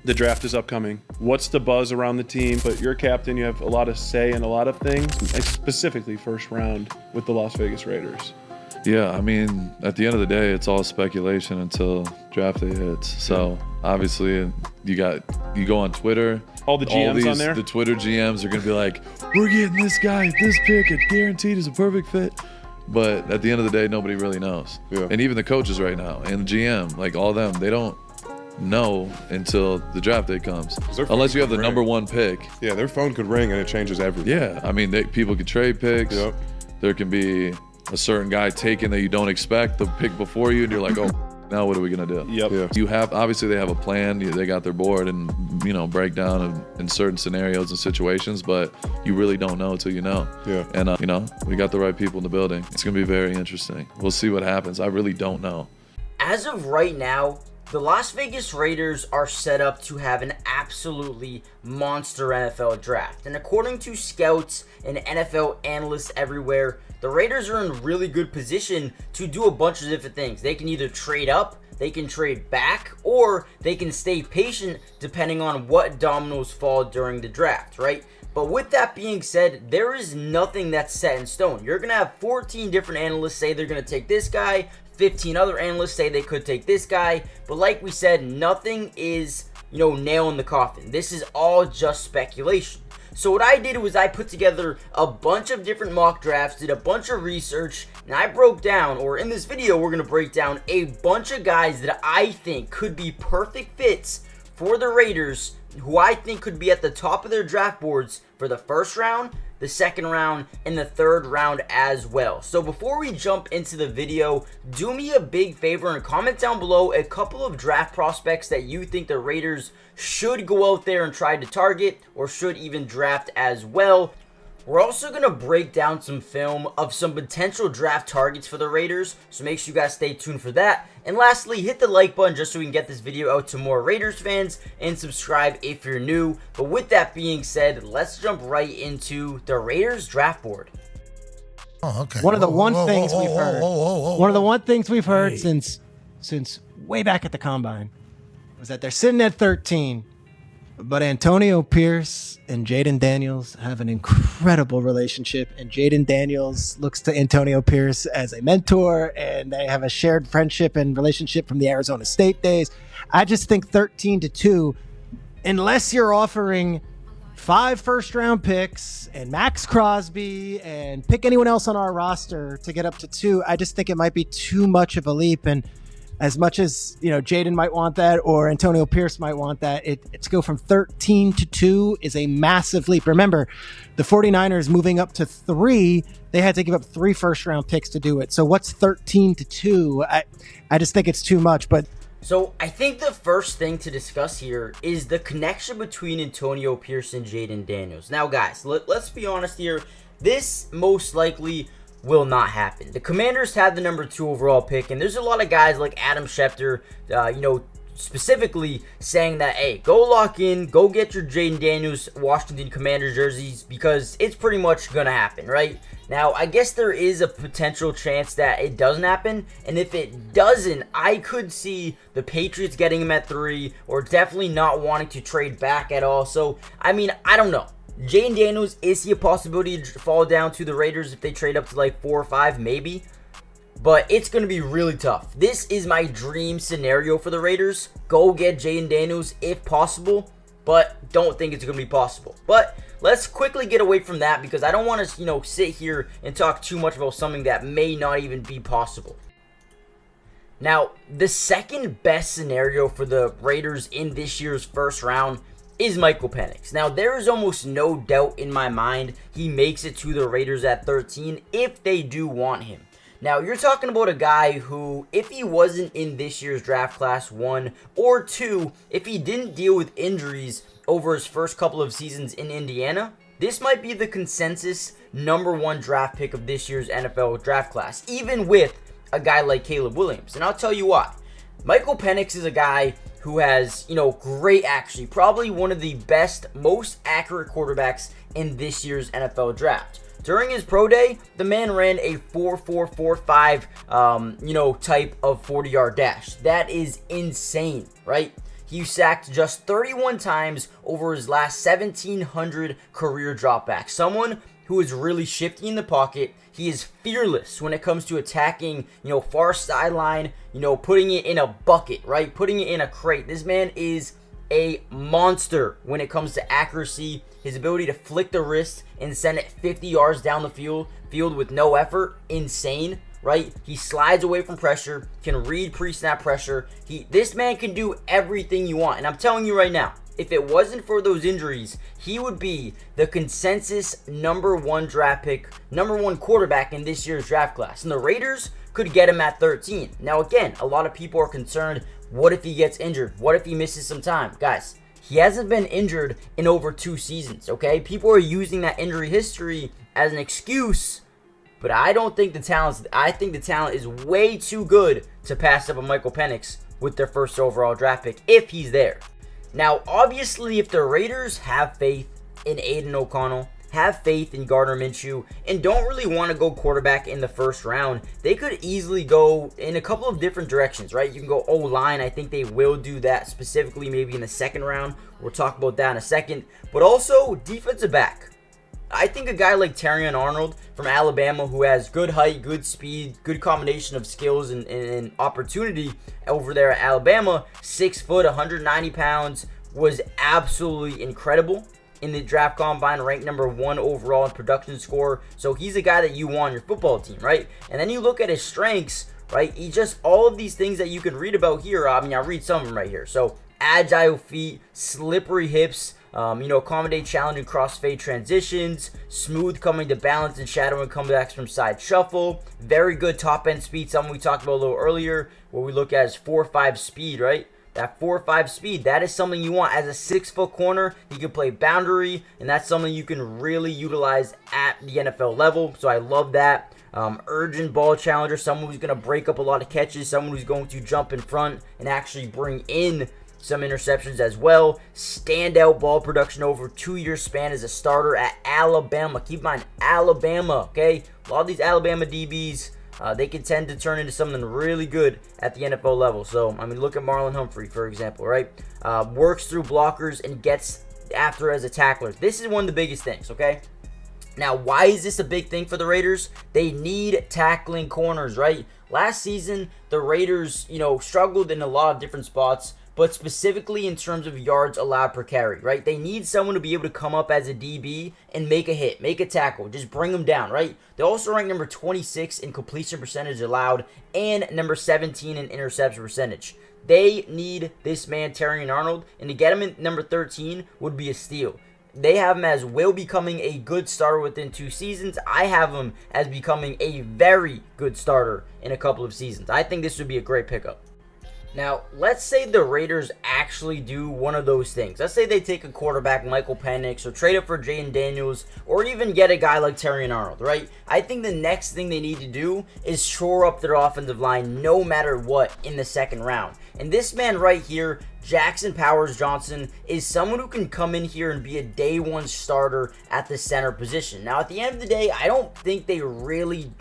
The draft is upcoming. What's the buzz around the team? But you're a captain, you have a lot of say in a lot of things, specifically first round with the Las Vegas Raiders. Yeah, I mean, at the end of the day, it's all speculation until draft day hits. So obviously, you go on Twitter. All the GMs on there? The Twitter GMs are going to be like, we're getting this guy, this pick, it guaranteed is a perfect fit. But at the end of the day, nobody really knows. Yeah. And even the coaches right now and the GM, like all of them, they don't know until the draft day comes. Unless you have the number one pick. Yeah, their phone could ring and it changes everything. Yeah, I mean, people could trade picks. Yep. There can be a certain guy taken that you don't expect, the pick before you, and you're like, oh, now what are we gonna do? Yep. Yeah. You have, obviously they have a plan, they got their board and, breakdown in certain scenarios and situations, but you really don't know until you know. Yeah. And, we got the right people in the building. It's gonna be very interesting. We'll see what happens. I really don't know. As of right now, the Las Vegas Raiders are set up to have an absolutely monster NFL draft. And according to scouts and NFL analysts everywhere, the Raiders are in really good position to do a bunch of different things. They can either trade up, they can trade back, or they can stay patient depending on what dominoes fall during the draft, right? But with that being said, there is nothing that's set in stone. You're going to have 14 different analysts say they're going to take this guy, 15 other analysts say they could take this guy, but like we said, nothing is, nail in the coffin. This is all just speculation. So what I did was I put together a bunch of different mock drafts, did a bunch of research, and I broke down, or in this video, we're going to break down a bunch of guys that I think could be perfect fits for the Raiders, who I think could be at the top of their draft boards for the first round, the second round, and the third round as well. So before we jump into the video, do me a big favor and comment down below a couple of draft prospects that you think the Raiders should go out there and try to target, or should even draft as well. We're also going to break down some film of some potential draft targets for the Raiders, so make sure you guys stay tuned for that. And lastly, hit the like button just so we can get this video out to more Raiders fans, and subscribe if you're new. But with that being said, let's jump right into the Raiders draft board. Oh, okay. One of the things we've heard. One of the one things we've heard since way back at the combine was that they're sitting at 13. But Antonio Pierce and Jayden Daniels have an incredible relationship, and Jayden Daniels looks to Antonio Pierce as a mentor, and they have a shared friendship and relationship from the Arizona State days. I just think 13-2, unless you're offering 5 first-round picks and Max Crosby and pick anyone else on our roster to get up to 2, I just think it might be too much of a leap. And as much as, Jayden might want that or Antonio Pierce might want that, to go from 13-2 is a massive leap. Remember, the 49ers moving up to 3, they had to give up 3 first-round picks to do it. So what's 13-2? I just think it's too much. But so I think the first thing to discuss here is the connection between Antonio Pierce and Jayden Daniels. Now, guys, let's be honest here. This most likely will not happen. The Commanders had the number 2 overall pick, and there's a lot of guys like Adam Schefter, specifically saying that, hey, go lock in, go get your Jayden Daniels Washington Commanders jerseys, because it's pretty much gonna happen, right? Now, I guess there is a potential chance that it doesn't happen, and if it doesn't, I could see the Patriots getting him at 3, or definitely not wanting to trade back at all. So, I mean, I don't know. Jayden Daniels, is he a possibility to fall down to the Raiders if they trade up to like 4 or 5? Maybe. But it's going to be really tough. This is my dream scenario for the Raiders. Go get Jayden Daniels if possible, but don't think it's going to be possible. But let's quickly get away from that, because I don't want to, sit here and talk too much about something that may not even be possible. Now, the second best scenario for the Raiders in this year's first round is Michael Penix. Now, there is almost no doubt in my mind he makes it to the Raiders at 13 if they do want him. Now, you're talking about a guy who, if he wasn't in this year's draft class, 1 or 2, if he didn't deal with injuries over his first couple of seasons in Indiana, this might be the consensus number 1 draft pick of this year's NFL draft class, even with a guy like Caleb Williams. And I'll tell you why. Michael Penix is a guy who has, great accuracy, probably one of the best, most accurate quarterbacks in this year's NFL draft. During his pro day, the man ran a 4.445, type of 40-yard dash. That is insane, right? He sacked just 31 times over his last 1,700 career dropbacks. Someone who is really shifty in the pocket. He is fearless when it comes to attacking, far sideline, putting it in a bucket, right? Putting it in a crate. This man is a monster when it comes to accuracy. His ability to flick the wrist and send it 50 yards down the field with no effort, insane, right? He slides away from pressure, can read pre-snap pressure. This man can do everything you want. And I'm telling you right now, if it wasn't for those injuries, he would be the consensus number one draft pick, number one quarterback in this year's draft class. And the Raiders could get him at 13. Now, again, a lot of people are concerned, what if he gets injured? What if he misses some time? Guys, he hasn't been injured in over 2 seasons, okay? People are using that injury history as an excuse, but I think the talent is way too good to pass up on Michael Penix with their first overall draft pick if he's there. Now, obviously, if the Raiders have faith in Aidan O'Connell, have faith in Gardner Minshew, and don't really want to go quarterback in the first round, they could easily go in a couple of different directions, right? You can go O-line. I think they will do that specifically maybe in the second round. We'll talk about that in a second. But also, defensive back. I think a guy like Tyion Arnold from Alabama, who has good height, good speed, good combination of skills and opportunity over there at Alabama, 6 foot, 190 pounds, was absolutely incredible in the draft combine, ranked number 1 overall in production score. So he's a guy that you want on your football team, right? And then you look at his strengths, right? He just, all of these things that you can read about here. I'll read some of them right here. So agile feet, slippery hips, accommodate challenging crossfade transitions, smooth coming to balance and shadowing comebacks from side shuffle, very good top end speed, something we talked about a little earlier, where we look at his 4.5 speed, right? That 4.5 speed, that is something you want. As a 6-foot corner, he can play boundary, and that's something you can really utilize at the NFL level. So I love that. Urgent ball challenger, someone who's going to break up a lot of catches, someone who's going to jump in front and actually bring in some interceptions as well. Standout ball production over 2-year span as a starter at Alabama. Keep in mind, Alabama, okay? A lot of these Alabama DBs, they can tend to turn into something really good at the NFL level. So, look at Marlon Humphrey, for example, right? Works through blockers and gets after as a tackler. This is one of the biggest things, okay? Now, why is this a big thing for the Raiders? They need tackling corners, right? Last season, the Raiders, struggled in a lot of different spots, but specifically in terms of yards allowed per carry, right? They need someone to be able to come up as a DB and make a hit, make a tackle, just bring them down, right? They also rank number 26 in completion percentage allowed and number 17 in interception percentage. They need this man, Tyion Arnold, and to get him in number 13 would be a steal. They have him as will becoming a good starter within 2 seasons. I have him as becoming a very good starter in a couple of seasons. I think this would be a great pickup. Now, let's say the Raiders actually do one of those things. Let's say they take a quarterback, Michael Penix, or trade up for Jayden Daniels, or even get a guy like Tyion Arnold, right? I think the next thing they need to do is shore up their offensive line no matter what in the second round. And this man right here, Jackson Powers-Johnson, is someone who can come in here and be a day 1 starter at the center position. Now, at the end of the day, I don't think they really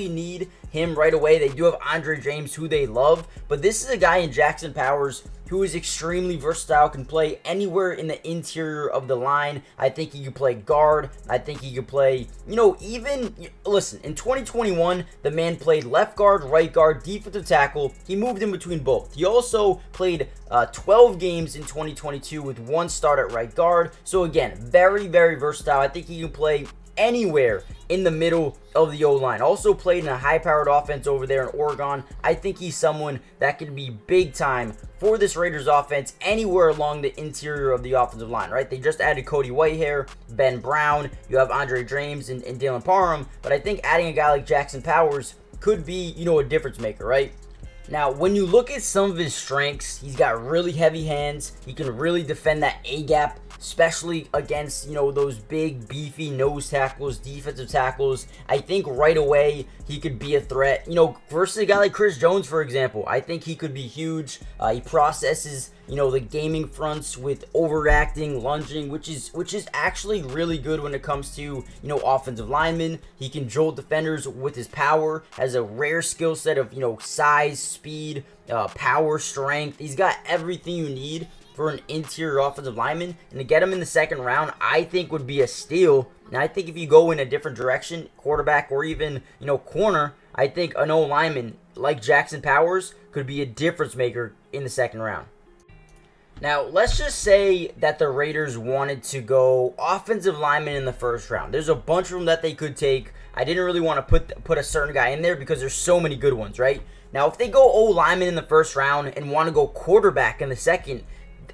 need him right away. They do have Andre James, who they love, but this is a guy in Jackson Powers who is extremely versatile, can play anywhere in the interior of the line. I think he could play guard. I think he could play, listen, in 2021, the man played left guard, right guard, defensive tackle. He moved in between both. He also played 12 games in 2022 with 1 start at right guard. So again, very, very versatile. I think he can play anywhere in the middle of the O-line. Also played in a high-powered offense over there in Oregon. I think he's someone that can be big time for this Raiders offense anywhere along the interior of the offensive line, right? They just added Cody Whitehair, Ben Brown. You have Andre James and Dylan Parham. But I think adding a guy like Jackson Powers could be, a difference maker, right? Now, when you look at some of his strengths, he's got really heavy hands. He can really defend that A-gap especially against, those big, beefy nose tackles, defensive tackles. I think right away he could be a threat. Versus a guy like Chris Jones, for example, I think he could be huge. He processes, the gaming fronts with overacting, lunging, which is actually really good when it comes to, offensive linemen. He can jolt defenders with his power, has a rare skill set of, size, speed, power, strength. He's got everything you need for an interior offensive lineman, and to get him in the second round, I think would be a steal. And I think if you go in a different direction, quarterback or even, corner, I think an O-lineman like Jackson Powers could be a difference maker in the second round. Now, let's just say that the Raiders wanted to go offensive lineman in the first round. There's a bunch of them that they could take. I didn't really want to put a certain guy in there because there's so many good ones, right? Now, if they go O-lineman in the first round and want to go quarterback in the second,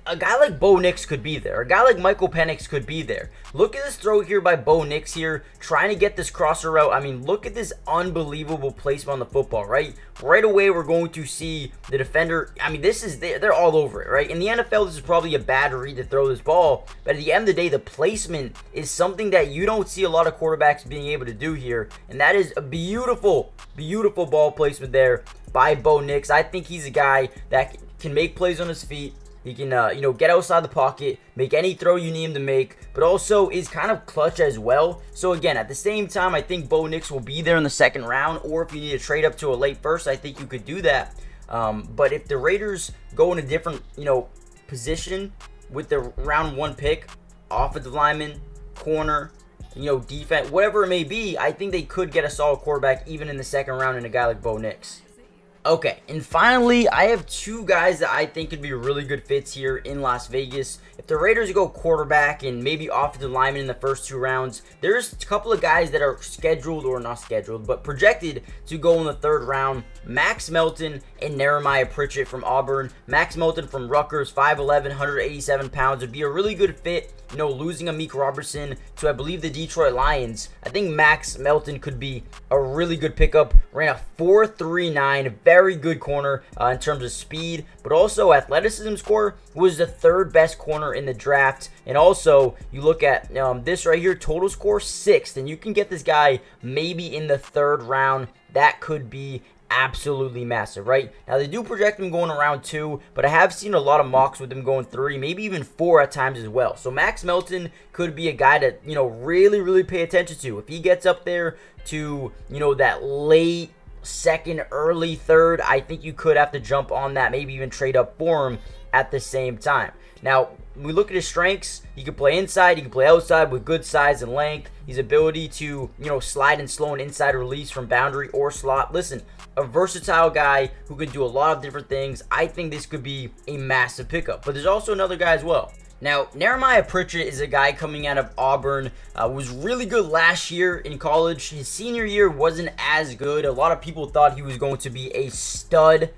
a guy like Bo Nix could be there. A guy like Michael Penix could be there. Look at this throw here by Bo Nix here, trying to get this crosser route. I mean, look at this unbelievable placement on the football, right? Right away, we're going to see the defender. I mean, they're all over it, right? In the NFL, this is probably a bad read to throw this ball, but at the end of the day, the placement is something that you don't see a lot of quarterbacks being able to do here, and that is a beautiful, beautiful ball placement there by Bo Nix. I think he's a guy that can make plays on his feet. He can, get outside the pocket, make any throw you need him to make, but also is kind of clutch as well. So again, at the same time, I think Bo Nix will be there in the second round, or if you need to trade up to a late first, I think you could do that. But if the Raiders go in a different, position with the round 1 pick, offensive lineman, corner, defense, whatever it may be, I think they could get a solid quarterback even in the second round in a guy like Bo Nix. Okay, and finally, I have 2 guys that I think could be really good fits here in Las Vegas. If the Raiders go quarterback and maybe offensive lineman in the first 2 rounds, there's a couple of guys that are scheduled, or not scheduled, but projected to go in the 3rd round. Max Melton and Jeremiah Pritchett from Auburn. Max Melton from Rutgers, 5'11", 187 pounds, would be a really good fit. Losing Amik Robertson to, I believe, the Detroit Lions. I think Max Melton could be a really good pickup. Ran a 4.39, very good corner in terms of speed, but also athleticism score. Was the 3rd best corner in the draft. And also, you look at this right here, total score 6th, and you can get this guy maybe in the 3rd round. That could be absolutely massive, right? Now, they do project him going around 2, but I have seen a lot of mocks with him going 3, maybe even 4 at times as well. So Max Melton could be a guy to, really, really pay attention to. If he gets up there to, that late 2nd, early 3rd, I think you could have to jump on that, maybe even trade up for him at the same time. Now, when we look at his strengths, he can play inside, he can play outside with good size and length. His ability to, slide and slow an inside release from boundary or slot. Listen, a versatile guy who can do a lot of different things. I think this could be a massive pickup. But there's also another guy as well. Now, Jeremiah Pritchett is a guy coming out of Auburn, was really good last year in college. His senior year wasn't as good. A lot of people thought he was going to be a stud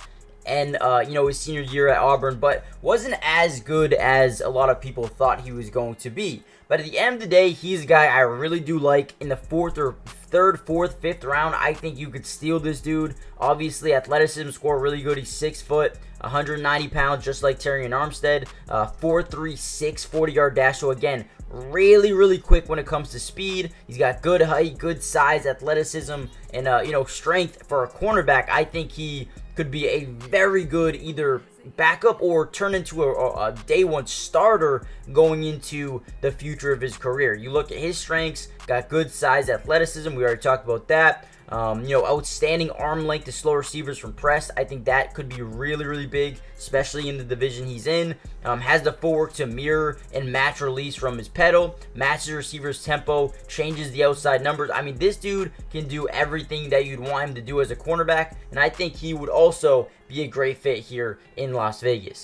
and his senior year at Auburn, but wasn't as good as a lot of people thought he was going to be. But at the end of the day, he's a guy I really do like. In the 4th or 3rd, 4th, 5th round, I think you could steal this dude. Obviously, athleticism score really good. He's 6 foot, 190 pounds, just like Tyion Arnold. 4.36 40-yard dash. So again, really, really quick when it comes to speed. He's got good height, good size, athleticism, and strength for a cornerback. I think he could be a very good either backup or turn into a day 1 starter going into the future of his career. You look at his strengths, got good size, athleticism. We already talked about that. Outstanding arm length to slow receivers from press. I think that could be really, really big, especially in the division he's in. Has the footwork to mirror and match release from his pedal, matches receivers' tempo, changes the outside numbers. I mean, this dude can do everything that you'd want him to do as a cornerback, and I think he would also be a great fit here in Las Vegas.